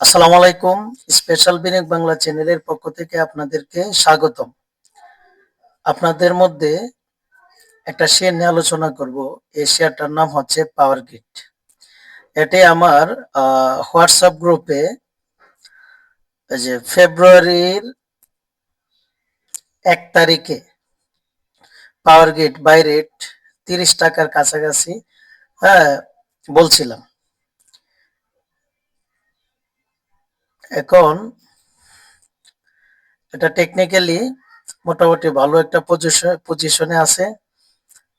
আসসালামু আলাইকুম। স্পেশাল বিনিয়োগ বাংলা চ্যানেলের পক্ষ থেকে আপনাদেরকে স্বাগতম। আপনাদের মধ্যে একটা শেয়ার নিয়ে আলোচনা করব। এই শেয়ারটার নাম হচ্ছে পাওয়ার গ্রিড। এটি আমার হোয়াটসঅ্যাপ গ্রুপে এই যে ফেব্রুয়ারির 1 তারিখে পাওয়ার গ্রিড বাই রেট 30 টাকার কাছাকাছি হ্যাঁ বলছিলাম। এখন এটা টেকনিক্যালি মোটামুটি ভালো একটা পজিশনে আছে।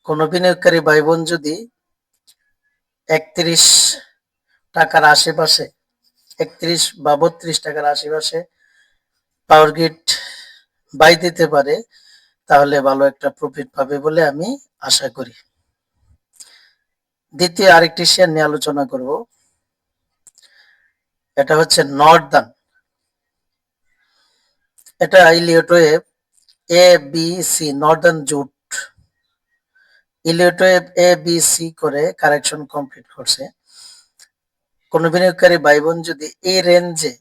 কোনো বিনিয়োগকারী ভাই বোন যদি 31 টাকার আশেপাশে 31 বা 32 টাকার আশেপাশে পাওয়ার গ্রিড বাই দিতে পারে তাহলে ভালো একটা প্রফিট পাবে বলে আমি আশা করি। দ্বিতীয় আরেকটি শেয়ার নিয়ে আলোচনা করব। এটা হচ্ছে নর্দার্ন। এটা Elliott wave A B C Northern Jute Elliott wave A B C করে কারেকশন কমপ্লিট করছে। কোন বিনিয়োগকারী ভাই বোন যদি এই রেঞ্জে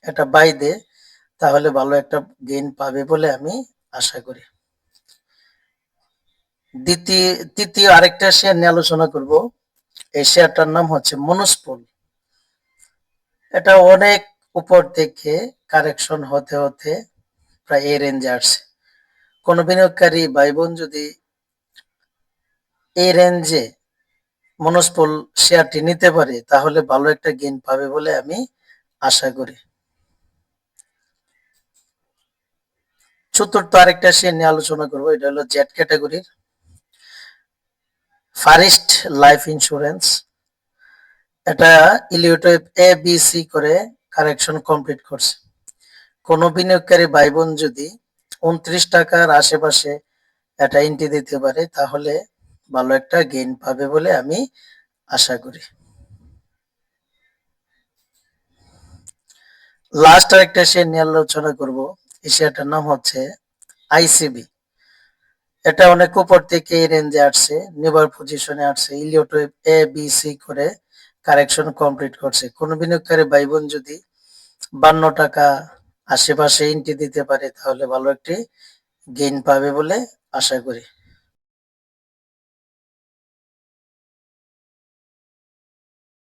এটা বাই দেয় তাহলে ভালো একটা গেইন পাবে বলে আমি আশা করি। তৃতীয় আরেকটা শেয়ার নিয়ে আলোচনা করব। এই শেয়ারটার নাম হচ্ছে মনোস্পল। এটা অনেক উপর থেকে কারেকশন হতে হতে প্রায় এই রেঞ্জে আসছে। কোন বিনিয়োগকারী ভাই বোন যদি এই রেঞ্জে মনোস্পল শেয়ারটি নিতে পারে তাহলে ভালো একটা গেইন পাবে বলে আমি আশা করি। চতুর্থ আরেকটা শেয়ার নিয়ে আলোচনা করব। এটা হলো জেড ক্যাটাগরির ফারেস্ট লাইফ ইন্স্যুরেন্স। এটা Elliott wave A B C করে কারেকশন কমপ্লিট করছে। কোন বিনিয়োগকারী ভাই বোন যদি 29 টাকার আশেপাশে এটা এন্ট্রি দিতে পারে তাহলে ভালো একটা গেইন পাবে বলে আমি আশা করি। লাস্ট আরেকটা শেয়ার নিয়ে আলোচনা করব। এই শেয়ারটার নাম হচ্ছে আইসিবি। এটা অনেক উপর থেকে এই রেঞ্জে আসছে, নেবার পজিশনে আসছে। Eliot wave A B C করে কারেকশন কমপ্লিট করছে। কোন বিনিয়োগকারী ভাই বোন যদি 52 টাকা আশেপাশে এন্ট্রি দিতে পারে তাহলে ভালো একটি গেইন পাবে বলে আশা করি।